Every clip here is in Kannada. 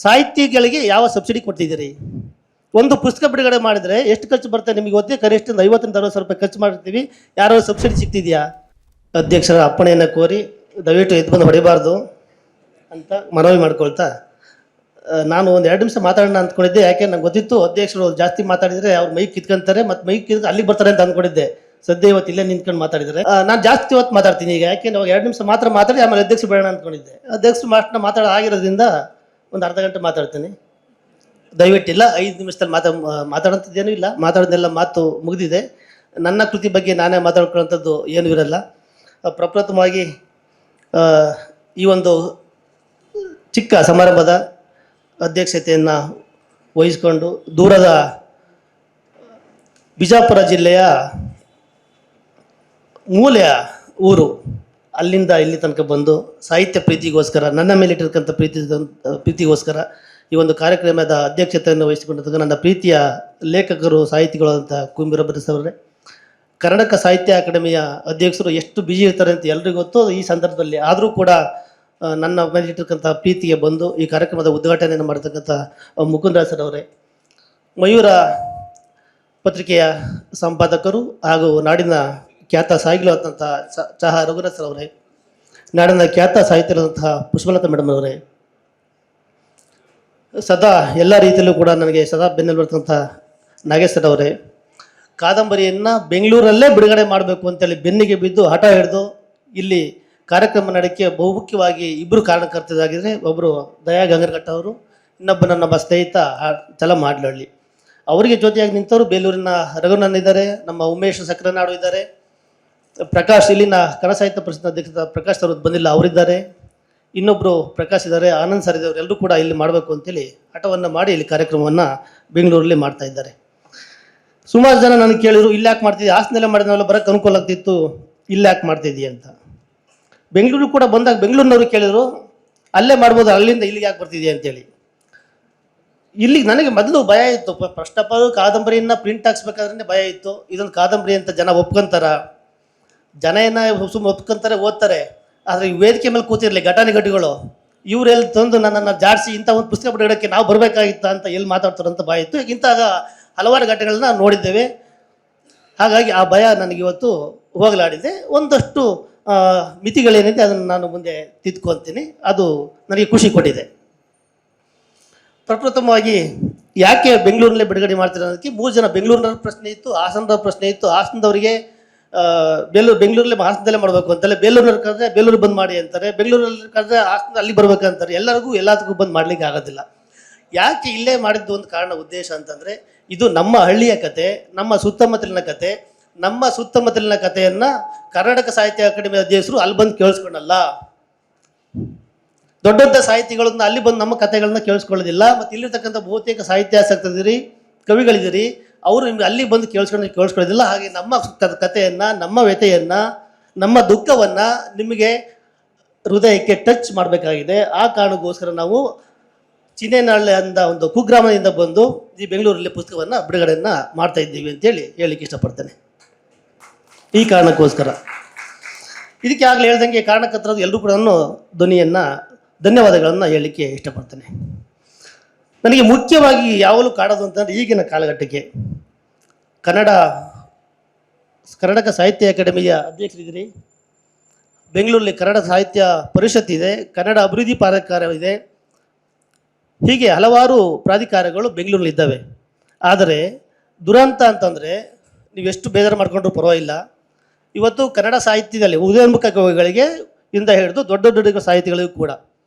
ಸಾಹಿತಿಗಳಿಗೆ ಯಾವ ಸಬ್ಸಿಡಿ ಕೊಡ್ತಿದ್ದೀರಿ? ಒಂದು ಪುಸ್ತಕ ಬಿಡುಗಡೆ ಮಾಡಿದರೆ ಎಷ್ಟು ಖರ್ಚು ಬರ್ತದೆ ನಿಮಗೆ ಗೊತ್ತೇ? ಕನಿಷ್ಠ 50ರಿಂದ 60 ರೂಪಾಯಿ ಖರ್ಚು ಮಾಡಿರ್ತೀವಿ. ಯಾರೋ ಸಬ್ಸಿಡಿ ಸಿಗ್ತಿದೆಯಾ? ಅಧ್ಯಕ್ಷರ ಅಪ್ಪಣೆಯನ್ನು ಕೋರಿ ದಯವಿಟ್ಟು ಎದ್ದು ಬಂದು ಹೊಡಿಬಾರ್ದು ಅಂತ ಮನವಿ ಮಾಡ್ಕೊಳ್ತಾ ನಾನು ಒಂದು 2 ನಿಮಿಷ ಮಾತಾಡೋಣ ಅಂದ್ಕೊಂಡಿದ್ದೆ. ಯಾಕೆ ನಂಗೆ ಗೊತ್ತಿತ್ತು ಅಧ್ಯಕ್ಷರು ಜಾಸ್ತಿ ಮಾತಾಡಿದರೆ ಅವ್ರು ಮೈಕ್ ಕಿತ್ಕೊಂತಾರೆ ಮತ್ತು ಮೈಕ್ ಕಿತ್ಕೊಂಡು ಅಲ್ಲಿಗೆ ಬರ್ತಾರೆ ಅಂತ ಅಂದ್ಕೊಂಡಿದ್ದೆ. ಸದ್ಯ ಇವತ್ತು ಇಲ್ಲೇ ನಿಂತ್ಕೊಂಡು ಮಾತಾಡಿದರೆ ನಾನು ಜಾಸ್ತಿ ಹೊತ್ತು ಮಾತಾಡ್ತೀನಿ ಈಗ. ಯಾಕೆ ನಾವು 2 ನಿಮಿಷ ಮಾತ್ರ ಮಾತಾಡಿ ಆಮೇಲೆ ಅಧ್ಯಕ್ಷರು ಬೇಡ ಅಂದ್ಕೊಂಡಿದ್ದೆ. ಅಧ್ಯಕ್ಷರು ಮಾತಾಡೋ ಆಗಿರೋದ್ರಿಂದ ಒಂದು ಅರ್ಧ ಗಂಟೆ ಮಾತಾಡ್ತೀನಿ. ದಯವಿಟ್ಟಿಲ್ಲ 5 ನಿಮಿಷದಲ್ಲಿ ಮಾತಾಡೋಂಥದ್ದೇನೂ ಇಲ್ಲ. ಮಾತಾಡೋದೆಲ್ಲ ಮಾತು ಮುಗಿದಿದೆ. ನನ್ನ ಕೃತಿ ಬಗ್ಗೆ ನಾನೇ ಮಾತಾಡ್ಕೊಳ್ಳೋಂಥದ್ದು ಏನೂ ಇರಲ್ಲ. ಪ್ರಪ್ರಥಮವಾಗಿ ಈ ಒಂದು ಚಿಕ್ಕ ಸಮಾರಂಭದ ಅಧ್ಯಕ್ಷತೆಯನ್ನು ವಹಿಸಿಕೊಂಡು ದೂರದ ಬಿಜಾಪುರ ಜಿಲ್ಲೆಯ ಮೂಲೆಯ ಊರು ಅಲ್ಲಿಂದ ಇಲ್ಲಿ ತನಕ ಬಂದು ಸಾಹಿತ್ಯ ಪ್ರೀತಿಗೋಸ್ಕರ, ನನ್ನ ಮೇಲೆ ಇಟ್ಟಿರ್ತಕ್ಕಂಥ ಪ್ರೀತಿಗೋಸ್ಕರ ಈ ಒಂದು ಕಾರ್ಯಕ್ರಮದ ಅಧ್ಯಕ್ಷತೆಯನ್ನು ವಹಿಸಿಕೊಂಡಿದ್ದಾಗ ನನ್ನ ಪ್ರೀತಿಯ ಲೇಖಕರು, ಸಾಹಿತಿಗಳಾದಂಥ ಕುಂಬಿರ ಬರೆಸವರೇ, ಕರ್ನಾಟಕ ಸಾಹಿತ್ಯ ಅಕಾಡೆಮಿಯ ಅಧ್ಯಕ್ಷರು ಎಷ್ಟು ಬ್ಯುಸಿ ಇರ್ತಾರೆ ಅಂತ ಎಲ್ರಿಗೂ ಗೊತ್ತು. ಈ ಸಂದರ್ಭದಲ್ಲಿ ಆದರೂ ಕೂಡ ನನ್ನ ಮೇಲೆ ಇಟ್ಟಿರ್ತಕ್ಕಂಥ ಪ್ರೀತಿಗೆ ಬಂದು ಈ ಕಾರ್ಯಕ್ರಮದ ಉದ್ಘಾಟನೆಯನ್ನು ಮಾಡತಕ್ಕಂಥ ಮುಕುಂದರಾಜ್ ಸರ್ ಅವರೇ, ಮಯೂರ ಪತ್ರಿಕೆಯ ಸಂಪಾದಕರು ಹಾಗೂ ನಾಡಿನ ಖ್ಯಾತ ಸಾಹಿತಿಗಳಾದಂಥ ಚಹಾ ರಘುನಾಥ್ ಸರ್ ಅವರೇ, ನಾಡಿನ ಖ್ಯಾತ ಸಾಹಿತ್ಯರಾದಂತಹ ಪುಷ್ಪಲತಾ ಮೇಡಮ್ ಅವರೇ, ಸದಾ ಎಲ್ಲ ರೀತಿಯಲ್ಲೂ ಕೂಡ ನನಗೆ ಸದಾ ಬೆನ್ನೆಲುಬಾದಂಥ ನಾಗೇಶ್ವರ ಅವರೇ, ಕಾದಂಬರಿಯನ್ನು ಬೆಂಗಳೂರಲ್ಲೇ ಬಿಡುಗಡೆ ಮಾಡಬೇಕು ಅಂತೇಳಿ ಬೆನ್ನಿಗೆ ಬಿದ್ದು ಹಠ ಹಿಡಿದು ಇಲ್ಲಿ ಕಾರ್ಯಕ್ರಮ ನಡೆಕೆ ಬಹುಮುಖ್ಯವಾಗಿ ಇಬ್ಬರು ಕಾರಣಕರ್ತರಾಗಿದ್ದರೆ, ಒಬ್ಬರು ದಯಾ ಗಂಗರಘಟ್ಟ ಅವರು, ಇನ್ನೊಬ್ಬನ ನಮ್ಮ ಸ್ನೇಹಿತ ಚಲ ಮಾಡ್ಲಹಳ್ಳಿ. ಅವರಿಗೆ ಜೊತೆಯಾಗಿ ನಿಂತವರು ಬೇಲೂರಿನ ರಘುನಂದನ್ ಇದ್ದಾರೆ, ನಮ್ಮ ಉಮೇಶ್ ಸಕ್ರನಾಡು ಇದ್ದಾರೆ, ಪ್ರಕಾಶ್ ಇಲ್ಲಿನ ಕನ್ನಡ ಸಾಹಿತ್ಯ ಪರಿಷತ್ ಅಧ್ಯಕ್ಷ ಪ್ರಕಾಶ್ ಅವರು ಬಂದಿಲ್ಲ, ಅವರಿದ್ದಾರೆ, ಇನ್ನೊಬ್ಬರು ಪ್ರಕಾಶ್ ಇದ್ದಾರೆ, ಆನಂದ್ ಸರ್ ಇದ್ದಾರೆ. ಎಲ್ಲರೂ ಕೂಡ ಇಲ್ಲಿ ಮಾಡಬೇಕು ಅಂತೇಳಿ ಹಠವನ್ನು ಮಾಡಿ ಇಲ್ಲಿ ಕಾರ್ಯಕ್ರಮವನ್ನು ಬೆಂಗಳೂರಲ್ಲಿ ಮಾಡ್ತಾ ಇದ್ದಾರೆ. ಸುಮಾರು ಜನ ನನಗೆ ಕೇಳಿದ್ರು, ಇಲ್ಲಿ ಯಾಕೆ ಮಾಡ್ತಿದ್ದೆ, ಹಾಸನಲ್ಲೇ ಮಾಡಿದ್ನಲ್ಲ ಬರೋಕ್ಕೆ ಅನುಕೂಲ ಆಗ್ತಿತ್ತು, ಇಲ್ಲಿ ಯಾಕೆ ಮಾಡ್ತಿದ್ದೀಯ ಅಂತ. ಬೆಂಗಳೂರು ಕೂಡ ಬಂದಾಗ ಬೆಂಗಳೂರಿನವರು ಕೇಳಿದ್ರು, ಅಲ್ಲೇ ಮಾಡ್ಬೋದು, ಅಲ್ಲಿಂದ ಇಲ್ಲಿಗೆ ಯಾಕೆ ಬರ್ತಿದ್ದೀಯ ಅಂತೇಳಿ. ಇಲ್ಲಿಗೆ ನನಗೆ ಮೊದಲು ಭಯ ಇತ್ತು. ಫಸ್ಟ್ ಆಫ್ ಆಲ್ ಕಾದಂಬರಿಯನ್ನು ಪ್ರಿಂಟ್ ಹಾಕ್ಸ್ಬೇಕಾದ್ರೆ ಭಯ ಇತ್ತು. ಇದೊಂದು ಕಾದಂಬರಿ ಅಂತ ಜನ ಒಪ್ಕೊಂತಾರ, ಜನ ಸುಮ್ಮನೆ ಒಪ್ಕೊಂತಾರೆ, ಓದ್ತಾರೆ. ಆದರೆ ಈ ವೇದಿಕೆ ಮೇಲೆ ಕೂತಿರಲಿ ಘಟಾನುಘಟಿಗಳು ಇವರೆಲ್ಲಿ ತಂದು ನನ್ನನ್ನು ಜಾಡಿಸಿ ಇಂಥ ಒಂದು ಪುಸ್ತಕ ಬಿಡುಗಡೆಗೆ ನಾವು ಬರಬೇಕಾಗಿತ್ತ ಅಂತ ಎಲ್ಲಿ ಮಾತಾಡ್ತಾರಂತ ಭಯ ಇತ್ತು. ಇಂತಹ ಹಲವಾರು ಘಟನೆಗಳನ್ನ ನೋಡಿದ್ದೇವೆ. ಹಾಗಾಗಿ ಆ ಭಯ ನನಗಿವತ್ತು ಹೋಗಲಾಡಿದೆ. ಒಂದಷ್ಟು ಮಿತಿಗಳೇನಿದೆ ಅದನ್ನು ನಾನು ಮುಂದೆ ತಿದ್ಕೊಳ್ತೀನಿ. ಅದು ನನಗೆ ಖುಷಿ ಕೊಟ್ಟಿದೆ. ಪ್ರಪ್ರಥಮವಾಗಿ ಯಾಕೆ ಬೆಂಗಳೂರಿನಲ್ಲೇ ಬಿಡುಗಡೆ ಮಾಡ್ತಾರೆ ಅನ್ನೋದಕ್ಕೆ 3 ಜನ ಬೆಂಗಳೂರಿನವ್ರ ಪ್ರಶ್ನೆ ಇತ್ತು, ಹಾಸನದವ್ರ ಪ್ರಶ್ನೆ ಇತ್ತು. ಹಾಸನದವರಿಗೆ ಬೆಂಗಳೂರಲ್ಲಿ ಹಾಸನದಲ್ಲೇ ಮಾಡಬೇಕು ಅಂತಲೇ, ಬೇಲೂರಿನವ್ರು ಕರೆದ್ರೆ ಬೇಲೂರು ಬಂದ್ ಮಾಡಿ ಅಂತಾರೆ, ಬೆಂಗಳೂರಲ್ಲಿ ಕರೆದ್ರೆ ಹಾಸನ ಅಲ್ಲಿ ಬರ್ಬೇಕಂತಾರೆ. ಎಲ್ಲದಕ್ಕೂ ಬಂದ್ ಮಾಡ್ಲಿಕ್ಕೆ ಆಗೋದಿಲ್ಲ. ಯಾಕೆ ಇಲ್ಲೇ ಮಾಡಿದ್ದು ಒಂದು ಕಾರಣ ಉದ್ದೇಶ ಅಂತಂದರೆ, ಇದು ನಮ್ಮ ಹಳ್ಳಿಯ ಕತೆ, ನಮ್ಮ ಸುತ್ತಮುತ್ತಲಿನ ಕತೆ. ನಮ್ಮ ಸುತ್ತಮುತ್ತಲಿನ ಕಥೆಯನ್ನು ಕರ್ನಾಟಕ ಸಾಹಿತ್ಯ ಅಕಾಡೆಮಿ ಅಧ್ಯಕ್ಷರು ಅಲ್ಲಿ ಬಂದು ಕೇಳಿಸ್ಕೊಂಡಲ್ಲ. ದೊಡ್ಡ ದೊಡ್ಡ ಸಾಹಿತಿಗಳನ್ನ ಅಲ್ಲಿ ಬಂದು ನಮ್ಮ ಕಥೆಗಳನ್ನ ಕೇಳಿಸ್ಕೊಳ್ಳೋದಿಲ್ಲ. ಮತ್ತು ಇಲ್ಲಿರ್ತಕ್ಕಂಥ ಬಹುತೇಕ ಸಾಹಿತ್ಯಾಸಕ್ತರಿದ್ದೀರಿ, ಕವಿಗಳಿದ್ದೀರಿ, ಅವರು ನಿಮ್ಗೆ ಅಲ್ಲಿ ಬಂದು ಕೇಳಿಸ್ಕೊಳ್ಳೋದಿಲ್ಲ. ಹಾಗೆ ನಮ್ಮ ಕಥೆಯನ್ನು, ನಮ್ಮ ವ್ಯಥೆಯನ್ನು, ನಮ್ಮ ದುಃಖವನ್ನು ನಿಮಗೆ ಹೃದಯಕ್ಕೆ ಟಚ್ ಮಾಡಬೇಕಾಗಿದೆ. ಆ ಕಾರಣಕ್ಕೋಸ್ಕರ ನಾವು ಚಿನ್ನೇನಹಳ್ಳಿ ಅಂದ ಒಂದು ಕುಗ್ರಾಮದಿಂದ ಬಂದು ಈ ಬೆಂಗಳೂರಲ್ಲಿ ಪುಸ್ತಕವನ್ನು ಬಿಡುಗಡೆಯನ್ನು ಮಾಡ್ತಾ ಇದ್ದೀವಿ ಅಂತೇಳಿ ಹೇಳಲಿಕ್ಕೆ ಇಷ್ಟಪಡ್ತೇನೆ. ಈ ಕಾರಣಕ್ಕೋಸ್ಕರ ಇದಕ್ಕೆ ಆಗಲೇ ಹೇಳ್ದಂಗೆ ಕಾರಣಕರ್ತರಾದ ಎಲ್ಲರೂ ಕೂಡ ಧನ್ಯವಾದಗಳನ್ನು ಹೇಳಲಿಕ್ಕೆ ಇಷ್ಟಪಡ್ತೇನೆ. ನನಗೆ ಮುಖ್ಯವಾಗಿ ಯಾವಾಗಲೂ ಕಾಡೋದು ಅಂತಂದರೆ ಈಗಿನ ಕಾಲಘಟ್ಟಕ್ಕೆ ಕರ್ನಾಟಕ ಸಾಹಿತ್ಯ ಅಕಾಡೆಮಿಯ ಅಧ್ಯಕ್ಷರಿದ್ದೀರಿ, ಬೆಂಗಳೂರಲ್ಲಿ ಕನ್ನಡ ಸಾಹಿತ್ಯ ಪರಿಷತ್ ಇದೆ, ಕನ್ನಡ ಅಭಿವೃದ್ಧಿ ಪ್ರಾಧಿಕಾರ ಇದೆ, ಹೀಗೆ ಹಲವಾರು ಪ್ರಾಧಿಕಾರಗಳು ಬೆಂಗಳೂರಲ್ಲಿದ್ದಾವೆ. ಆದರೆ ದುರಂತ ಅಂತಂದರೆ ನೀವೆಷ್ಟು ಬೇಜಾರು ಮಾಡ್ಕೊಂಡ್ರೂ ಪರವಾಗಿಲ್ಲ, ಇವತ್ತು ಕನ್ನಡ ಸಾಹಿತ್ಯದಲ್ಲಿ ಉದಯೋನ್ಮುಖ ಕವಿಗಳಿಗೆ ಇಂದ ಹಿಡಿದು ದೊಡ್ಡ ದೊಡ್ಡ ಸಾಹಿತಿಗಳಿಗೂ ಕೂಡ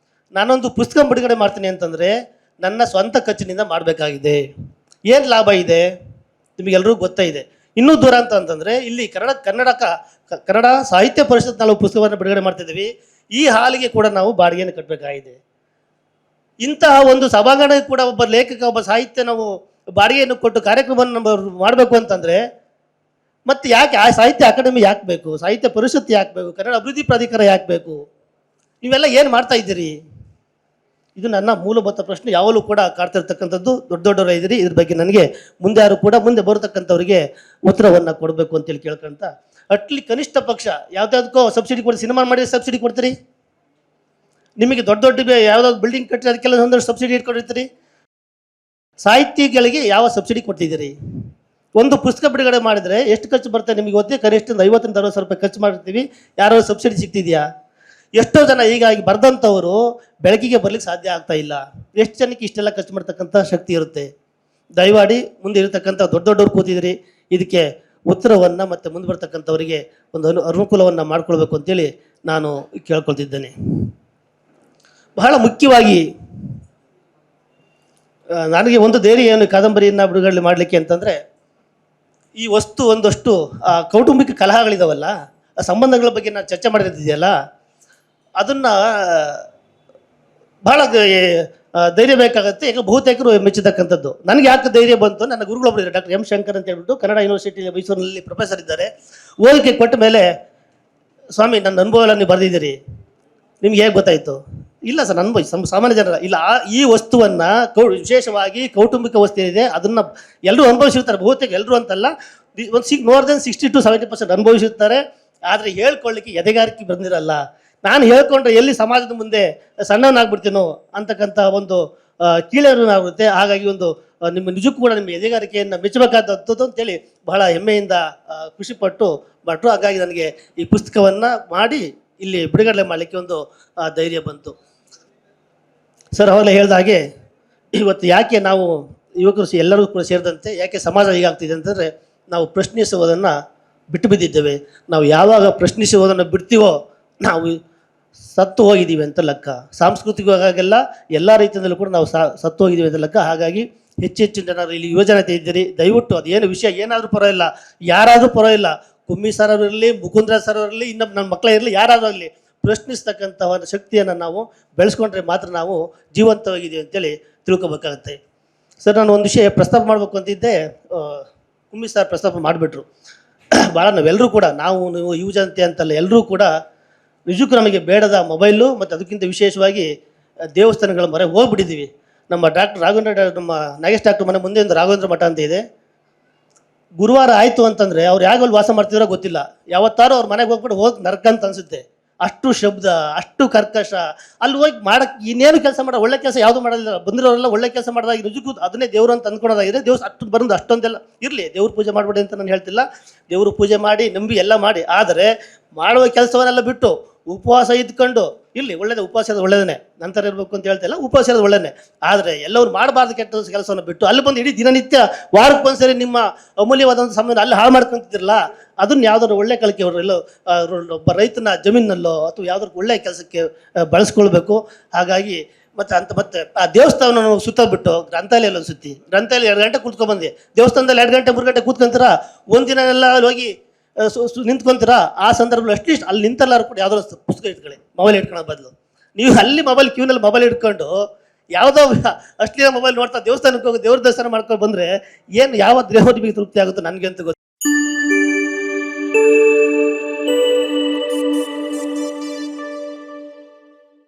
ನಾನೊಂದು ಪುಸ್ತಕ ಬಿಡುಗಡೆ ಮಾಡ್ತೀನಿ ಅಂತಂದರೆ ನನ್ನ ಸ್ವಂತ ಖರ್ಚಿನಿಂದ ಮಾಡಬೇಕಾಗಿದೆ. ಏನು ಲಾಭ ಇದೆ ನಿಮಗೆಲ್ಲರಿಗೂ ಗೊತ್ತೇ ಇದೆ. ಇನ್ನೂ ದುರಂತ ಅಂತಂದರೆ ಇಲ್ಲಿ ಕನ್ನಡ ಸಾಹಿತ್ಯ ಪರಿಷತ್ ನಾವು ಪುಸ್ತಕವನ್ನು ಬಿಡುಗಡೆ ಮಾಡ್ತಿದ್ದೀವಿ, ಈ ಹಾಲಿಗೆ ಕೂಡ ನಾವು ಬಾಡಿಗೆಯನ್ನು ಕಟ್ಟಬೇಕಾಗಿದೆ. ಇಂತಹ ಒಂದು ಸಭಾಂಗಣಕ್ಕೆ ಕೂಡ ಒಬ್ಬ ಲೇಖಕ, ಒಬ್ಬ ಸಾಹಿತ್ಯ ನಾವು ಬಾಡಿಗೆಯನ್ನು ಕೊಟ್ಟು ಕಾರ್ಯಕ್ರಮವನ್ನು ಮಾಡಬೇಕು ಅಂತಂದರೆ ಮತ್ತು ಯಾಕೆ ಆ ಸಾಹಿತ್ಯ ಅಕಾಡೆಮಿ ಯಾಕೆ ಬೇಕು, ಸಾಹಿತ್ಯ ಪರಿಷತ್ ಯಾಕೆ ಬೇಕು, ಕನ್ನಡ ಅಭಿವೃದ್ಧಿ ಪ್ರಾಧಿಕಾರ ಯಾಕೆ ಬೇಕು, ನೀವೆಲ್ಲ ಏನು ಮಾಡ್ತಾ ಇದ್ದೀರಿ? ಇದು ನನ್ನ ಮೂಲಭೂತ ಪ್ರಶ್ನೆ. ಯಾವಾಗಲೂ ಕೂಡ ಕಾಡ್ತಿರ್ತಕ್ಕಂಥದ್ದು. ದೊಡ್ಡವರ ಇದ್ದೀರಿ, ಇದ್ರ ಬಗ್ಗೆ ನನಗೆ ಮುಂದೆ ಬರತಕ್ಕಂಥವ್ರಿಗೆ ಉತ್ತರವನ್ನು ಕೊಡಬೇಕು ಅಂತೇಳಿ ಕೇಳ್ಕೊಂತ, ಕನಿಷ್ಠ ಪಕ್ಷ ಯಾವುದಾದಕ್ಕೋ ಸಬ್ಸಿಡಿ ಕೊಡಿ. ಸಿನಿಮಾ ಮಾಡಿ ಸಬ್ಸಿಡಿ ಕೊಡ್ತೀರಿ, ನಿಮಗೆ ದೊಡ್ಡ ದೊಡ್ಡ ಯಾವುದಾದ್ರು ಬಿಲ್ಡಿಂಗ್ ಕಟ್ಟಿ ಅದಕ್ಕೆಲ್ಲ ಒಂದಷ್ಟು ಸಬ್ಸಿಡಿ ಇಟ್ಕೊಂಡಿರ್ತೀರಿ. ಸಾಹಿತ್ಯಗಳಿಗೆ ಯಾವ ಸಬ್ಸಿಡಿ ಕೊಟ್ಟಿದ್ದೀರಿ? ಒಂದು ಪುಸ್ತಕ ಬಿಡುಗಡೆ ಮಾಡಿದರೆ ಎಷ್ಟು ಖರ್ಚು ಬರುತ್ತೆ ನಿಮಗೆ ಗೊತ್ತೇ? ಕನಿಷ್ಠ 50 60 ರೂಪಾಯಿ ಖರ್ಚು ಮಾಡಿರ್ತೀವಿ. ಯಾರೋ ಸಬ್ಸಿಡಿ ಸಿಗ್ತಿದೆಯಾ? ಎಷ್ಟೋ ಜನ ಹೀಗಾಗಿ ಬರೆದಂಥವರು ಬೆಳಕಿಗೆ ಬರ್ಲಿಕ್ಕೆ ಸಾಧ್ಯ ಆಗ್ತಾ ಇಲ್ಲ. ಎಷ್ಟು ಜನಕ್ಕೆ ಇಷ್ಟೆಲ್ಲ ಖರ್ಚು ಮಾಡ್ತಕ್ಕಂಥ ಶಕ್ತಿ ಇರುತ್ತೆ? ದಯಮಾಡಿ ಮುಂದೆ ಇರತಕ್ಕಂಥ ದೊಡ್ಡ ದೊಡ್ಡವ್ರು ಕೂತಿದ್ರಿ, ಇದಕ್ಕೆ ಉತ್ತರವನ್ನು ಮತ್ತು ಮುಂದೆ ಬರ್ತಕ್ಕಂಥವರಿಗೆ ಒಂದು ಅನುಕೂಲವನ್ನು ಮಾಡಿಕೊಳ್ಬೇಕು ಅಂತೇಳಿ ನಾನು ಕೇಳ್ಕೊಳ್ತಿದ್ದೇನೆ. ಬಹಳ ಮುಖ್ಯವಾಗಿ ನನಗೆ ಒಂದು ಧೈರ್ಯ ಏನು ಕಾದಂಬರಿಯನ್ನು ಬಿಡುಗಡೆ ಮಾಡಲಿಕ್ಕೆ ಅಂತಂದರೆ, ಈ ವಸ್ತು ಒಂದಷ್ಟು ಕೌಟುಂಬಿಕ ಕಲಹಗಳಿದಾವಲ್ಲ, ಆ ಸಂಬಂಧಗಳ ಬಗ್ಗೆ ನಾನು ಚರ್ಚೆ ಮಾಡಿರ್ತಿದೆಯಲ್ಲ, ಅದನ್ನು ಬಹಳ ಧೈರ್ಯ ಬೇಕಾಗುತ್ತೆ. ಈಗ ಬಹುತೇಕರು ಮೆಚ್ಚತಕ್ಕಂಥದ್ದು. ನನಗೆ ಯಾಕೆ ಧೈರ್ಯ ಬಂತು, ನನ್ನ ಗುರುಗಳೊಬ್ಬರು ಇದ್ದಾರೆ, ಡಾಕ್ಟರ್ ಎಂ ಶಂಕರ್ ಅಂತ ಹೇಳ್ಬಿಟ್ಟು ಕನ್ನಡ ಯೂನಿವರ್ಸಿಟಿ ಮೈಸೂರಿನಲ್ಲಿ ಪ್ರೊಫೆಸರ್ ಇದ್ದಾರೆ. ಓದಿಕೆ ಕೊಟ್ಟ ಮೇಲೆ, ಸ್ವಾಮಿ ನನ್ನ ಅನುಭವ ಎಲ್ಲ ನೀವು ಬರೆದಿದ್ದೀರಿ, ನಿಮ್ಗೆ ಹೇಗೆ ಗೊತ್ತಾಯಿತು? ಇಲ್ಲ ಸರ್, ನನ್ನ ಸಾಮಾನ್ಯ ಜನರ ಇಲ್ಲ, ಈ ವಸ್ತುವನ್ನು ವಿಶೇಷವಾಗಿ ಕೌಟುಂಬಿಕ ವಸ್ತು ಏನಿದೆ ಅದನ್ನು ಎಲ್ಲರೂ ಅನುಭವಿಸಿರ್ತಾರೆ. ಬಹುತೇಕ ಎಲ್ಲರೂ ಅಂತಲ್ಲ, ಒಂದು ಮೋರ್ ದೆನ್ 60 to 70% ಅನುಭವಿಸಿರ್ತಾರೆ. ಆದರೆ ಹೇಳ್ಕೊಳ್ಳಿಕ್ಕೆ ಎದೆಗಾರಿಕೆ ಬಂದಿರಲ್ಲ. ನಾನು ಹೇಳ್ಕೊಂಡ್ರೆ ಎಲ್ಲಿ ಸಮಾಜದ ಮುಂದೆ ಸಣ್ಣವನಾಗ್ಬಿಡ್ತೀನೋ ಅಂತಕ್ಕಂಥ ಒಂದು ಕೀಳರಿನಾಗುತ್ತೆ. ಹಾಗಾಗಿ ಒಂದು ನಿಮ್ಮ ನಿಜಕ್ಕೂ ಕೂಡ ನಿಮ್ಮ ಎದೆಗಾರಿಕೆಯನ್ನು ಮೆಚ್ಚಬೇಕಾದದ್ದು ಅಂತೇಳಿ ಬಹಳ ಹೆಮ್ಮೆಯಿಂದ ಖುಷಿಪಟ್ಟು ಭಟ್ರು. ಹಾಗಾಗಿ ನನಗೆ ಈ ಪುಸ್ತಕವನ್ನು ಮಾಡಿ ಇಲ್ಲಿ ಬಿಡುಗಡೆ ಮಾಡಲಿಕ್ಕೆ ಒಂದು ಧೈರ್ಯ ಬಂತು. ಸರ್ ಅವಾಗಲೇ ಹೇಳಿದ ಹಾಗೆ, ಇವತ್ತು ಯಾಕೆ ನಾವು ಯುವಕರು ಎಲ್ಲರೂ ಕೂಡ ಸೇರಿದಂತೆ ಯಾಕೆ ಸಮಾಜ ಹೀಗಾಗ್ತಿದೆ ಅಂತಂದರೆ, ನಾವು ಪ್ರಶ್ನಿಸುವುದನ್ನು ಬಿಟ್ಟು ಬಿದ್ದಿದ್ದೇವೆ. ನಾವು ಯಾವಾಗ ಪ್ರಶ್ನಿಸುವುದನ್ನು ಬಿಡ್ತೀವೋ ನಾವು ಸತ್ತು ಹೋಗಿದ್ದೀವಿ ಅಂತ ಲೆಕ್ಕ. ಸಾಂಸ್ಕೃತಿಕವಾಗೆಲ್ಲ ಎಲ್ಲ ರೀತಿಯಲ್ಲೂ ಕೂಡ ನಾವು ಸತ್ತು ಹೋಗಿದ್ದೀವಿ ಅಂತ ಲೆಕ್ಕ. ಹಾಗಾಗಿ ಹೆಚ್ಚೆಚ್ಚು ಜನರು ಇಲ್ಲಿ ಯುವಜನತೆ ಇದ್ದೀರಿ, ದಯವಿಟ್ಟು ಅದೇನು ವಿಷಯ ಏನಾದರೂ ಪರವಾಗಿಲ್ಲ, ಯಾರಾದರೂ ಪರವಾಗಿಲ್ಲ, ಕುಮ್ಮಿ ಸರ್ ಅವರು ಇರಲಿ, ಮುಕುಂದ್ರ ಸರ್ ಅವರಿರಲಿ, ಇನ್ನೊಬ್ಬ ನನ್ನ ಮಕ್ಕಳೇ ಇರಲಿ, ಯಾರಾದರೂ ಆಗಲಿ, ಪ್ರಶ್ನಿಸ್ತಕ್ಕಂತಹ ಶಕ್ತಿಯನ್ನು ನಾವು ಬೆಳೆಸ್ಕೊಂಡ್ರೆ ಮಾತ್ರ ನಾವು ಜೀವಂತವಾಗಿದ್ದೀವಿ ಅಂತೇಳಿ ತಿಳ್ಕೊಬೇಕಾಗತ್ತೆ. ಸರ್ ನಾನು ಒಂದು ವಿಷಯ ಪ್ರಸ್ತಾಪ ಮಾಡಬೇಕು ಅಂತಿದ್ದೆ, ಕುಮ್ಮಿ ಸರ್ ಪ್ರಸ್ತಾಪ ಮಾಡಿಬಿಟ್ರು. ಭಾಳ ನಾವೆಲ್ಲರೂ ಕೂಡ, ನಾವು ನೀವು ಯುವಜನತೆ ಅಂತಲ್ಲ, ಎಲ್ಲರೂ ಕೂಡ ನಿಜಕ್ಕೂ ನಮಗೆ ಬೇಡದ ಮೊಬೈಲು ಮತ್ತು ಅದಕ್ಕಿಂತ ವಿಶೇಷವಾಗಿ ದೇವಸ್ಥಾನಗಳ ಮೊರೆ ಹೋಗ್ಬಿಟ್ಟಿದ್ದೀವಿ. ನಮ್ಮ ಡಾಕ್ಟರ್ ನಮ್ಮ ನಾಗೇಶ್ ಡಾಕ್ಟರ್ ಮನೆ ಮುಂದೆ ಒಂದು ರಾಘವೇಂದ್ರ ಮಠ ಅಂತ ಇದೆ. ಗುರುವಾರ ಆಯಿತು ಅಂತಂದರೆ ಅವ್ರು ಯಾಗಲ್ಲಿ ವಾಸ ಮಾಡ್ತಿದ್ರೋ ಗೊತ್ತಿಲ್ಲ, ಯಾವತ್ತಾರು ಅವ್ರ ಮನೆಗೆ ಹೋಗ್ಬಿಟ್ಟು ಹೋಗಿ ನರಕ ಅಂತ ಅನಿಸುತ್ತೆ. ಅಷ್ಟು ಶಬ್ದ, ಅಷ್ಟು ಕರ್ಕಶ. ಅಲ್ಲಿ ಹೋಗಿ ಮಾಡಕ್ಕೆ ಇನ್ನೇನು ಕೆಲಸ ಮಾಡೋ, ಒಳ್ಳೆ ಕೆಲಸ ಯಾವುದು ಮಾಡೋದಿಲ್ಲ. ಬಂದಿರೋರೆಲ್ಲ ಒಳ್ಳೆ ಕೆಲಸ ಮಾಡೋದಾಗಿ ನಿಜಕ್ಕೂ ಅದನ್ನೇ ದೇವರು ಅಂತ ಅಂದ್ಕೊಳೋದಾಗಿದೆ. ದೇವ್ರು ಅಷ್ಟು ಬರೋದು ಅಷ್ಟೊಂದೆಲ್ಲ ಇರಲಿ, ದೇವ್ರ ಪೂಜೆ ಮಾಡಬೇಡಿ ಅಂತ ನಾನು ಹೇಳ್ತಿಲ್ಲ. ದೇವರು ಪೂಜೆ ಮಾಡಿ ನಂಬಿ ಎಲ್ಲ ಮಾಡಿ, ಆದರೆ ಮಾಡುವ ಕೆಲಸವನ್ನೆಲ್ಲ ಬಿಟ್ಟು ಉಪವಾಸ ಇದ್ಕೊಂಡು ಇಲ್ಲಿ ಒಳ್ಳೇದೇ, ಉಪವಾಸ ಇರೋದು ಒಳ್ಳೆಯದೇ, ನಂತರ ಇರಬೇಕು ಅಂತ ಹೇಳ್ತಿಲ್ಲ, ಉಪವಾಸ ಇರೋದು ಒಳ್ಳೆಯದೇ. ಆದರೆ ಎಲ್ಲರೂ ಮಾಡಬಾರ್ದು ಕೆಟ್ಟ ಕೆಲಸವನ್ನು ಬಿಟ್ಟು ಅಲ್ಲಿ ಬಂದು ಇಡೀ ದಿನನಿತ್ಯ ವಾರಕ್ಕೊಂದ್ಸರಿ ನಿಮ್ಮ ಅಮೂಲ್ಯವಾದಂಥ ಸಮಯ ಅಲ್ಲಿ ಹಾಳು ಮಾಡ್ಕೊತಿದ್ದಿರಲ್ಲ, ಅದನ್ನು ಯಾವುದಾದ್ರು ಒಳ್ಳೆ ಕಲಿಕೆ ಎಲ್ಲೋ ಒಬ್ಬ ರೈತನ ಜಮೀನಲ್ಲೋ ಅಥವಾ ಯಾವುದಾದ್ರು ಒಳ್ಳೆಯ ಕೆಲಸಕ್ಕೆ ಬಳಸ್ಕೊಳ್ಬೇಕು. ಹಾಗಾಗಿ ಮತ್ತೆ ಆ ದೇವಸ್ಥಾನ ಸುತ್ತಬಿಟ್ಟು ಗ್ರಂಥಾಲಯ ಸುತ್ತಿ, ಗ್ರಂಥಾಲಯ 2 ಗಂಟೆ ಕೂತ್ಕೊಂಡ್ಬಂದು, ದೇವಸ್ಥಾನದಲ್ಲಿ 2 ಗಂಟೆ 3 ಗಂಟೆ ಕೂತ್ಕೊಂತೀರ, ಒಂದಿನ ಎಲ್ಲ ಅಲ್ಲಿ ಹೋಗಿ ನಿಂತ್ಕೊಂತೀರಾ. ಆ ಸಂದರ್ಭದಲ್ಲಿ ಅಟ್ಲೀಸ್ಟ್ ಅಲ್ಲಿ ನಿಂತಲ್ಲಾರು ಕೂಡ ಯಾವುದೋ ಪುಸ್ತಕ ಇಟ್ಕೊಳ್ಳಿ, ಮೊಬೈಲ್ ಇಟ್ಕೊಳ್ಳೋ ಬದಲು. ನೀವು ಅಲ್ಲಿ ಮೊಬೈಲ್ ಕ್ಯೂನಲ್ಲಿ ಮೊಬೈಲ್ ಇಟ್ಕೊಂಡು ಯಾವುದೋ ಅಶ್ಲೀಲ ಮೊಬೈಲ್ ನೋಡ್ತಾ ದೇವಸ್ಥಾನಕ್ಕೆ ಹೋಗಿ ದೇವ್ರ ದರ್ಶನ ಮಾಡ್ಕೊಂಡು ಬಂದರೆ ಏನು ಯಾವ ದೇವರಿಗೆ ತೃಪ್ತಿ ಆಗುತ್ತೋ ನನಗೆ ಅಂತ ಗೊತ್ತು.